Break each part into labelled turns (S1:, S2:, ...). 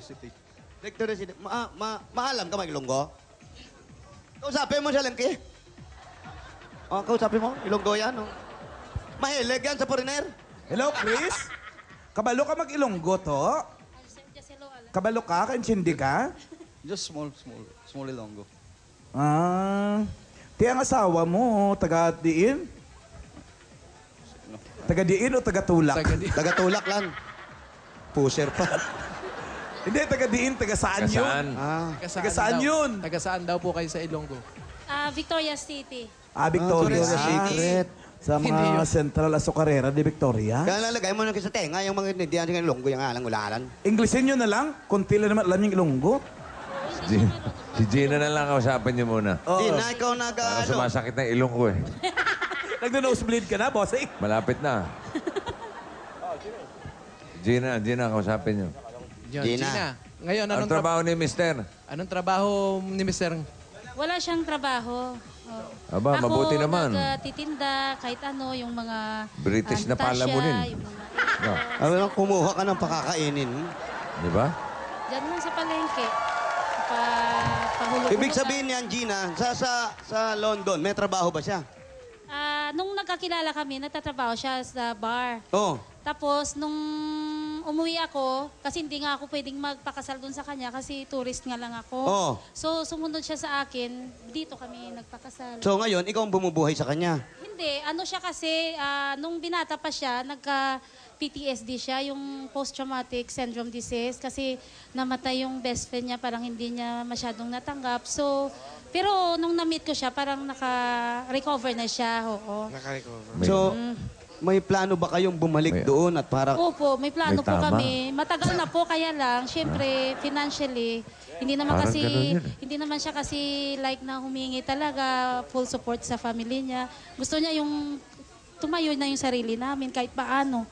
S1: City.
S2: Victoria City. Maalam ka mag-Ilonggo? Kausapin mo siya, Lengke. Oh, kausapin mo. Ilonggo yan, oh. Mahilig yan sa foreigner.
S1: Hello, Chris? Kabalo ka mag-Ilonggo to? Kabalo ka? Kaintindi ka?
S3: Just small Ilonggo.
S1: Ah, ti ang asawa mo, taga-diin? Taga-diin o taga-tulak?
S2: Taga-tulak lang. Pusher pa.
S1: Hindi, taga-diin, taga-saan yun?
S4: Saan?
S1: Taga-saan yun?
S5: Taga-saan daw po kayo sa Ilonggo?
S6: Victoria City.
S1: Victoria.
S2: Secret.
S1: Sa mga Central Azucarera de Victoria.
S2: Kaya nalagay mo na sa tenga yung mga hindi yan Ilonggo, yung alang-ulalan.
S1: Englishin nyo na lang. Kunti lang naman alam yung Ilonggo.
S4: Si Gina na lang kausapin niyo muna.
S2: Di na ikaw
S4: Para sumasakit na ilong ko eh.
S1: Nagno-nosebleed ka na, bossing?
S4: Malapit na. Gina, kausapin niyo.
S2: Gina.
S5: Ngayon,
S4: Anong trabaho ni Mister?
S5: Anong trabaho ni Mr.?
S6: Wala siyang trabaho.
S4: Aba, mabuti naman.
S6: Ako nagtitinda, kahit ano, yung mga...
S4: British na pala mo rin.
S6: Yung mga...
S2: Ano, kumuha ka ng pakakainin.
S4: Di ba?
S6: Diyan lang sa palengke. Pahulog-hulog.
S2: Ibig sabihin niyan, Gina, sa London, may trabaho ba siya?
S6: Nung nagkakilala kami, nagtatrabaho siya sa bar.
S2: Oo.
S6: Tapos, nung umuwi ako, kasi hindi nga ako pwedeng magpakasal dun sa kanya kasi tourist nga lang ako.
S2: Oo.
S6: So, sumunod siya sa akin, dito kami nagpakasal.
S2: So ngayon, ikaw ang bumubuhay sa kanya.
S6: Hindi, ano siya kasi, nung binata pa siya, nagka-PTSD siya, yung post-traumatic syndrome disease, kasi namatay yung best friend niya, parang hindi niya masyadong natanggap. So, pero nung na-meet ko siya, parang naka-recover na siya, oo.
S2: So, may plano ba kayong bumalik doon at para...
S6: Opo, may plano
S4: May
S6: po
S4: tama.
S6: kami. Matagal na po, kaya lang, syempre, financially, hindi naman
S4: Parang
S6: kasi,
S4: ganun yun.
S6: hindi naman siya kasi like na humingi talaga, full support sa family niya. Gusto niya yung tumayo na yung sarili namin kahit paano.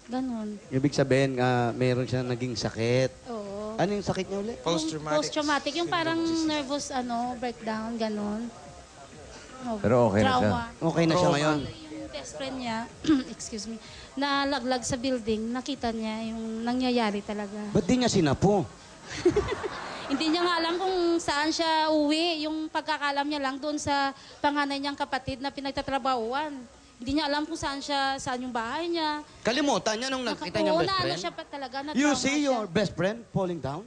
S6: Ganon.
S2: Ibig sabihin, meron siya naging sakit.
S6: Oo.
S2: Ano yung sakit niya ulit?
S6: Post-traumatic. Yung parang nervous breakdown, ganon. Oh,
S4: Pero okay na siya.
S6: trauma.
S2: Okay na siya ngayon.
S6: Yung best friend niya, excuse me, nalaglag sa building, nakita niya yung nangyayari talaga.
S2: Ba't di niya sinapo?
S6: Hindi niya nga alam kung saan siya uwi. Yung pagkakalam niya lang doon sa panganay niyang kapatid na pinagtatrabahuan. Hindi niya alam kung saan yung bahay niya.
S2: Kalimutan niya nung nakita niya best
S6: Ano
S2: friend?
S6: siya pa talaga,
S2: You
S6: na-trauma
S2: see
S6: siya.
S2: your best friend falling down?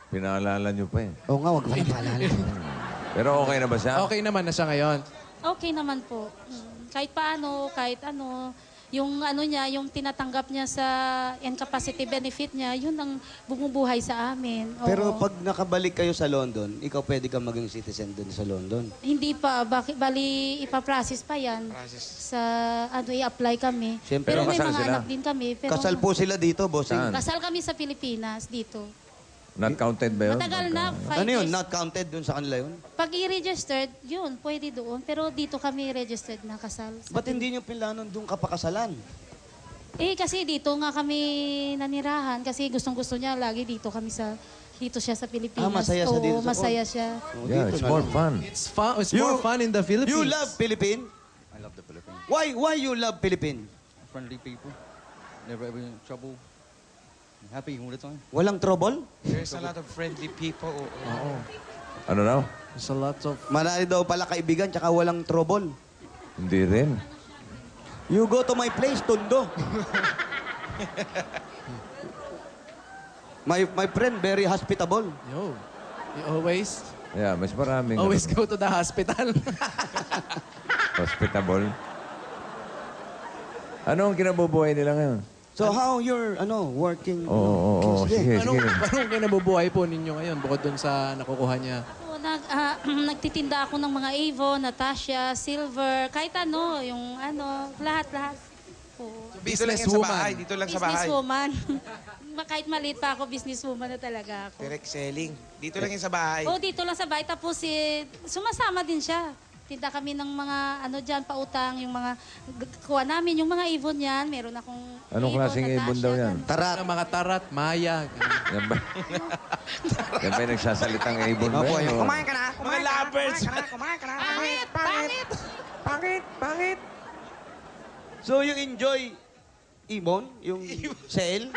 S4: Pinaalala niyo pa eh.
S2: Oo nga, wag mo na paalala.
S4: Pero okay na ba siya?
S5: Okay naman na siya ngayon.
S6: Okay naman po. Kahit paano, kahit ano, yung ano niya, yung tinatanggap niya sa incapacity benefit niya, yun ang bumubuhay sa amin. Oo.
S2: Pero pag nakabalik kayo sa London, ikaw pwede kang maging citizen dun sa London.
S6: Hindi pa, bali ipaprocess pa yan. Sa ano, i-apply kami.
S2: Siyempre,
S6: pero may
S4: kasal
S6: mga
S4: sila.
S6: anak din kami. Pero,
S2: Kasal po sila dito, bossing.
S4: Saan?
S6: Kasal kami sa Pilipinas, dito.
S4: Not counted ba yun?
S6: Matagal na, 5
S2: Ano yun?
S6: years.
S2: Not counted dun sa kanila yun?
S6: Pag i-registered, yun, pwede doon. Pero dito kami registered na kasal.
S2: Ba't hindi nyo pinlanon dun kapakasalan?
S6: Kasi dito nga kami nanirahan. Kasi gustong-gusto niya lagi dito siya sa Pilipinas.
S2: Masaya siya dito
S6: Oo,
S2: sa
S6: masaya siya.
S4: Yeah, it's more fun.
S5: It's more fun in the Philippines.
S2: You love Philippines?
S3: I love the Philippines.
S2: Why you love Philippines?
S3: Friendly people. Never ever in trouble. I'm happy all the time.
S2: Walang trouble?
S7: There's a lot of friendly people.
S4: Ano raw?
S5: There's a lot of...
S2: Marami daw pala kaibigan, tsaka walang trouble.
S4: Hindi rin.
S2: You go to my place, Tondo. my friend, very hospitable.
S5: Yo, you always
S4: Yeah, mas maraming
S5: go to the hospital.
S4: hospitable. Ano ang kinabubuhay nila ngayon?
S2: So how you're working?
S4: Oo, sige,
S5: Anong
S4: sige.
S5: kinabubuhay po ninyo ngayon bukod doon sa nakukuha niya?
S6: Ako, nagtitinda ako ng mga Avon, Natasha, Silver, kahit ano, yung lahat-lahat. Oo.
S7: Dito lang yan sa bahay. Dito lang sa bahay.
S6: Businesswoman. Kahit maliit pa ako, businesswoman na talaga ako.
S7: Direct selling. Dito lang yan sa bahay.
S6: Oo, dito lang sa bahay. Tapos sumasama din siya. Tinda kami ng mga pautang, yung mga kuha namin, yung mga Avon yan. Meron akong
S4: Anong klaseng
S6: Natasha,
S4: ibon daw yan?
S6: ganun.
S2: Tarat.
S5: Mga tarat, maya. ganun.
S4: Yan ba? Yan ba yung nagsasalitang ibon ba?
S2: Opo, yan.
S4: O-
S7: Kumain ka na. Mga lovers. Kumain ka na. Pangit. Pangit. Pangit. Pangit.
S2: So you enjoy Imon, yung sale?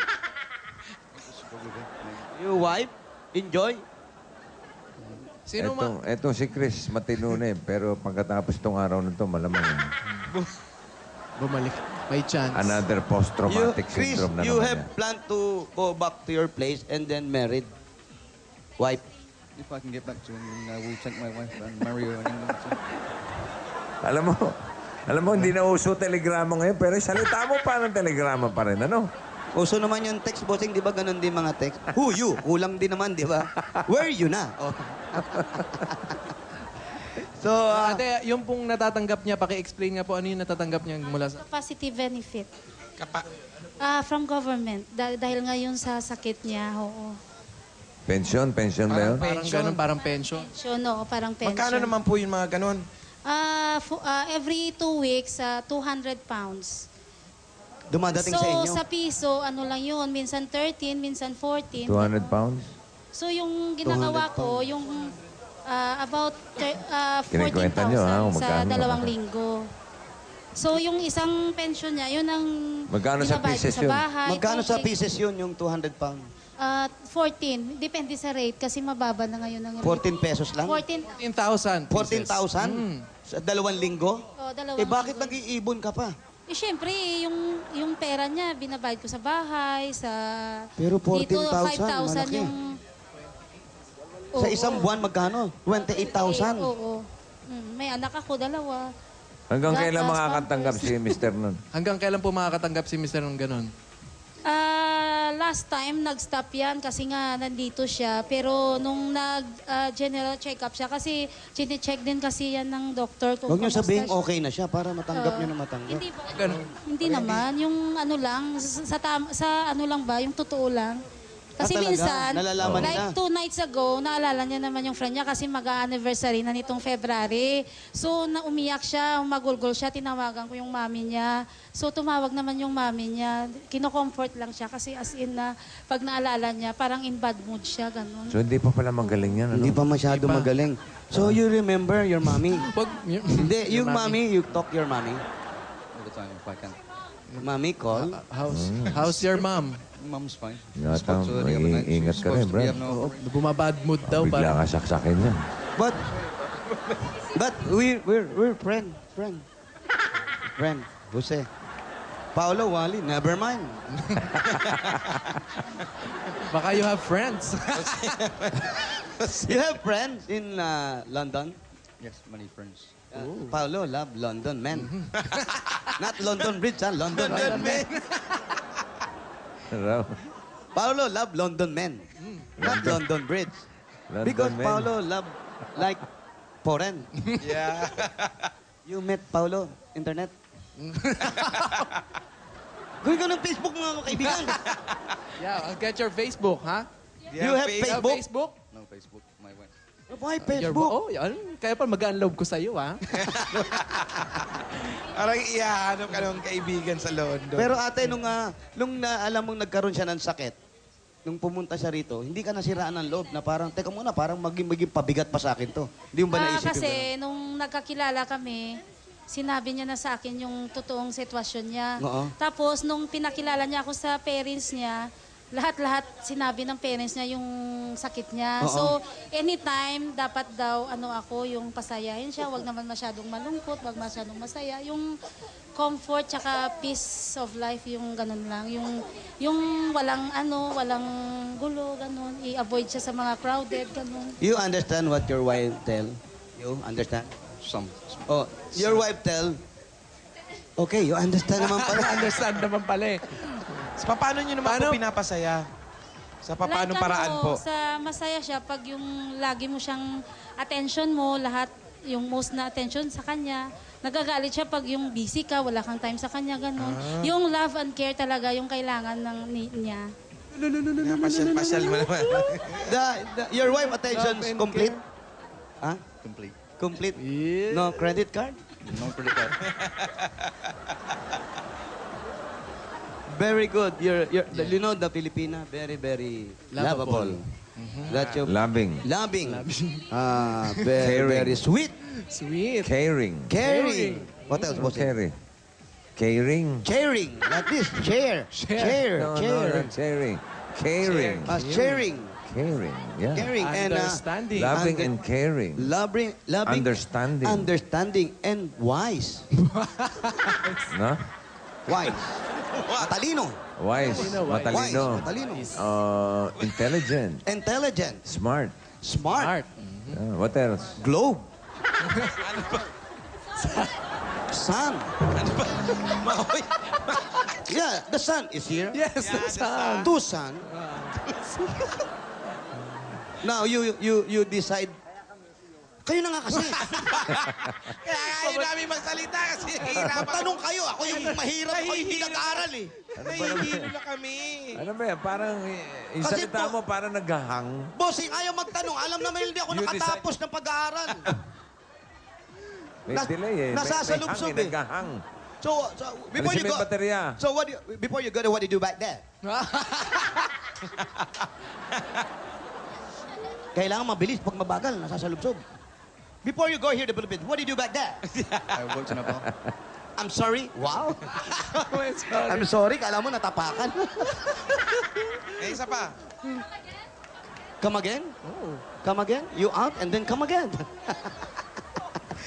S2: Your wife? Enjoy?
S5: Sino ma...
S4: Etong si Chris, matino na eh. Pero pagkatapos tong araw na to, malamang
S5: Bumalik. May chance.
S4: another post-traumatic
S2: Chris,
S4: syndrome na
S2: you
S4: naman
S2: have
S4: yan.
S2: planned to go back to your place and then married? Wife?
S3: If I can get back to England, I will take my wife and marry her in England. So.
S4: Alam mo, hindi na uso telegrama ngayon, pero salita mo pa ng telegrama pa rin, ano?
S2: Uso naman yung text, bossing, di ba ganun din mga text? Who you? Kulang din naman, di ba? Where you na? Oh. So,
S5: Ate, yung pong natatanggap niya, paki-explain nga po ano yung natatanggap niya mula sa...
S6: Capacity benefit. From government. Dahil ngayon sa sakit niya, oo.
S4: Pension ba yun?
S5: Parang ganun, parang pension.
S6: Pension, oo, parang pension.
S7: Magkano naman po yung mga ganun?
S6: Every 2 weeks, 200 pounds.
S2: dumadating
S6: So,
S2: sa inyo.
S6: sa piso, ano lang yun, minsan 13, minsan 14.
S4: 200 pounds?
S6: So, yung ginagawa
S2: 200
S6: ko, yung about
S4: Kinikwenta nyo, ha,
S6: 14,000
S4: kung
S6: sa
S4: magkano
S6: 2 linggo. So, yung isang pension niya, yun ang
S4: Magkano sa
S6: binabayad ko
S4: pieces
S6: sa
S4: yun?
S6: bahay.
S2: Magkano sa
S6: 2K.
S2: pieces yun, yung 200 pounds?
S6: 14. Depende sa rate kasi mababa na ngayon ang rate.
S2: 14 pesos lang?
S6: 14.
S5: 14,000.
S2: 14,000? Sa 2 linggo?
S6: Oh, 2
S2: Eh bakit
S6: linggo.
S2: nag-iibon ka pa?
S6: Eh, syempre, yung pera niya, binabayad ko sa bahay, sa...
S2: Pero
S6: Dito,
S2: 14,000,
S6: 5,000
S2: malaki.
S6: yung...
S2: Sa
S6: Oo.
S2: isang buwan, magkano? 28,000.
S6: Oo. May anak ako, 2.
S4: Hanggang kailan
S6: Gatas,
S4: makakatanggap si Mr. nun?
S5: Hanggang kailan po makakatanggap si Mr. ng ganun?
S6: Last time, nag-stop yan kasi nga nandito siya. Pero nung nag-general check-up siya, kasi chine-check din kasi yan ng doktor. Kung
S2: Huwag niyo
S6: kamusta
S2: sabihin
S6: siya.
S2: okay na siya para matanggap niyo na matanggap.
S6: Hindi po.
S5: Ganun.
S6: Hindi naman. Yung ano lang, sa ano lang ba, yung totoo lang. Kasi
S2: talaga?
S6: minsan,
S2: Nalalaman
S6: like
S2: nila?
S6: 2 nights ago, naalala niya naman yung friend niya kasi mag-anniversary na nitong February. So, umiyak siya, magulgol siya, tinawagan ko yung mami niya. So, tumawag naman yung mami niya. Kino-comfort lang siya kasi as in na pag naalala niya, parang in bad mood siya, ganun.
S4: So, hindi pa pala magaling yan, ano?
S2: Hindi pa masyado
S5: Hindi pa.
S2: magaling. So you remember your mommy?
S5: Wag,
S2: Hindi, yung mommy, you talk your mommy.
S3: All the time, if I can.
S2: Mommy call.
S5: How's your mom?
S3: Mum's fine.
S4: Ingatan,
S3: Spoke to her the other night.
S4: ingat
S3: She's
S4: ka rin,
S3: supposed to be
S4: Brad.
S3: having
S5: Oo,
S3: an
S5: bumabad mood daw.
S4: Bigla
S5: Parang,
S4: ka saksakin yan.
S2: But we're friend. Friend. Jose. Paolo, Wally, never mind.
S5: baka you have friends.
S2: You have friends in London?
S3: Yes, many friends.
S2: Paolo love London men. Not London Bridge, London men.
S4: Raw.
S2: Paolo love London men. Not London Bridge.
S4: London
S2: Because
S4: men.
S2: Paolo love like foreign.
S7: Yeah.
S2: You met Paolo, internet? Gawin ka ng Facebook mga kaibigan.
S5: Yeah, I'll get your Facebook, ha?
S2: You have
S5: You have
S2: Facebook?
S5: Facebook?
S3: No Facebook, my wife.
S2: Why
S5: Your-
S2: Facebook?
S5: Oh, yan. Kaya pa mag-unload ko sa'yo, ha?
S7: Parang ihahanap ka ng kaibigan sa London.
S2: Pero ate, nung alam mong nagkaroon siya ng sakit, nung pumunta siya rito, hindi ka nasiraan ng loob na parang, teka muna, parang maging pabigat pa sa akin to. Hindi mo ba naisip yung
S6: Kasi nung nagkakilala kami, sinabi niya na sa akin yung totoong sitwasyon niya.
S2: Oo.
S6: Tapos nung pinakilala niya ako sa parents niya, lahat-lahat sinabi ng parents niya yung sakit niya.
S2: Oo.
S6: So, anytime, dapat daw ako yung pasayahin siya. Huwag naman masyadong malungkot, huwag masyadong masaya. Yung comfort tsaka peace of life, yung ganun lang. Yung walang walang gulo, ganun. I-avoid siya sa mga crowded, ganun.
S2: You understand what your wife tell? You understand?
S3: Some.
S2: Oh, your wife tell, okay, you understand naman pala.
S5: Understand naman pala, eh.
S7: So, paano nyo naman po pinapasaya? Sa paano
S6: Like,
S7: paraan po?
S6: Sa masaya siya pag yung lagi mo siyang attention mo, lahat yung most na attention sa kanya. Nagagalit siya pag yung busy ka, wala kang time sa kanya, ganun. Yung love and care talaga yung kailangan niya.
S7: Pasyal-pasyal mo naman.
S2: Your wife attention is complete? Huh?
S3: Complete.
S2: Complete?
S5: Yeah.
S2: No credit card?
S3: No credit card.
S2: Very good. You know the Filipina, very, very lovable. That you
S4: Loving.
S2: loving. Very,
S4: Caring.
S2: very sweet.
S5: Sweet.
S4: Caring.
S2: Caring. What else? What's it?
S4: Caring. Caring.
S2: Caring. Like this. Chair. Chair.
S4: No,
S2: Chair.
S4: not caring. Caring.
S2: Sharing.
S4: Caring. Yeah.
S2: Caring. And
S5: Understanding.
S4: Loving
S2: Under-
S4: and caring.
S2: loving.
S4: Understanding.
S2: Understanding and wise.
S4: No?
S2: Wise. Matalino.
S4: Wise. Matalino.
S2: Wise. Matalino.
S4: Intelligent.
S2: Intelligent.
S4: Smart.
S2: Smart.
S5: Art.
S4: What else?
S2: Globe. Sun. Yeah, the sun is here.
S5: Yes, that's
S2: Two sun. Now you decide. Kayo na nga kasi.
S7: Kaya ayaw namin magsalita kasi hihirapan.
S2: Tanong kayo, ako yung mahirap, ako yung hindi nag-aaral eh.
S7: Nahihilo na kami.
S4: Ano ba yan? Parang, yung
S2: Kasi
S4: salita
S2: po-
S4: mo parang naghahang.
S2: Bossing, ayaw magtanong. Alam naman hindi ako
S4: You
S2: nakatapos ng pag-aaral.
S4: May
S2: Nas-
S4: delay eh.
S2: nasasalubsob
S4: may
S2: eh.
S4: naghahang.
S2: So before
S4: Alisin
S2: you
S4: mo yung
S2: go,
S4: baterya.
S2: so before you go, what do you do back there? Kailangan mabilis pag mabagal, nasasalubsob. Before you go here to the Philippines, what do you do back there?
S3: I worked in a bar.
S2: I'm sorry. Wow. I'm sorry. Kala mo natapakan.
S7: Eh, isa pa.
S2: Come again? Come again? You out and then come again.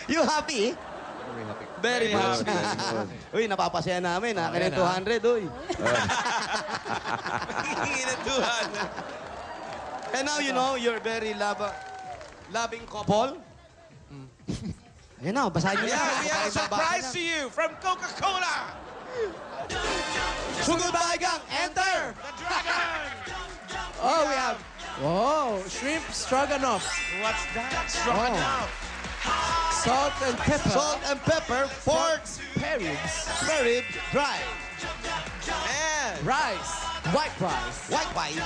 S2: You happy?
S3: Very happy.
S2: Very much. Uy, napapasaya namin. Akin yung 200, uy.
S7: Hinatuhan.
S2: And now you know you're very loving couple. Ayan na, basahin niyo na.
S7: We have a surprise to you from Coca-Cola.
S2: Sugod Bagang, enter!
S7: The Dragon.
S5: Oh, we have... Whoa, shrimp stroganoff.
S7: What's that? Strong enough.
S5: Salt and pepper.
S2: Salt and pepper, pork,
S5: Spare ribs.
S2: spare rib, dry,
S7: And
S5: Rice. White rice.
S2: white wine.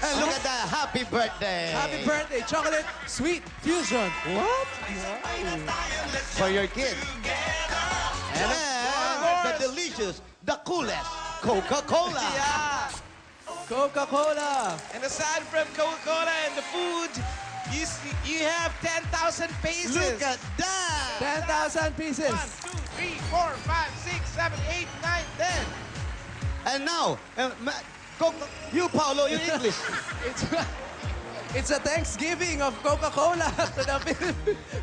S2: And look at that, happy birthday.
S5: Happy birthday, chocolate sweet fusion. What?
S2: For your kids. And the delicious, the coolest, Coca-Cola.
S7: yeah.
S5: Coca-Cola.
S7: And aside from Coca-Cola and the food, you have 10,000 pesos.
S2: Look at that.
S5: 10,000 pieces.
S7: 1, 2, 3, 4, 5, 6, 7, 8, 9, 10.
S2: And now, you, Paolo, in English.
S5: It's a Thanksgiving of Coca-Cola to the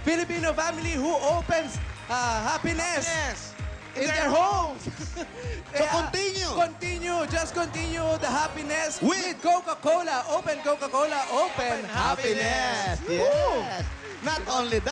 S5: Filipino family who opens happiness
S7: Yes.
S5: in their homes.
S2: So continue.
S5: Just continue the happiness
S2: With
S5: with Coca-Cola. Open Coca-Cola, open happiness.
S2: Happiness. Yes. Not only that.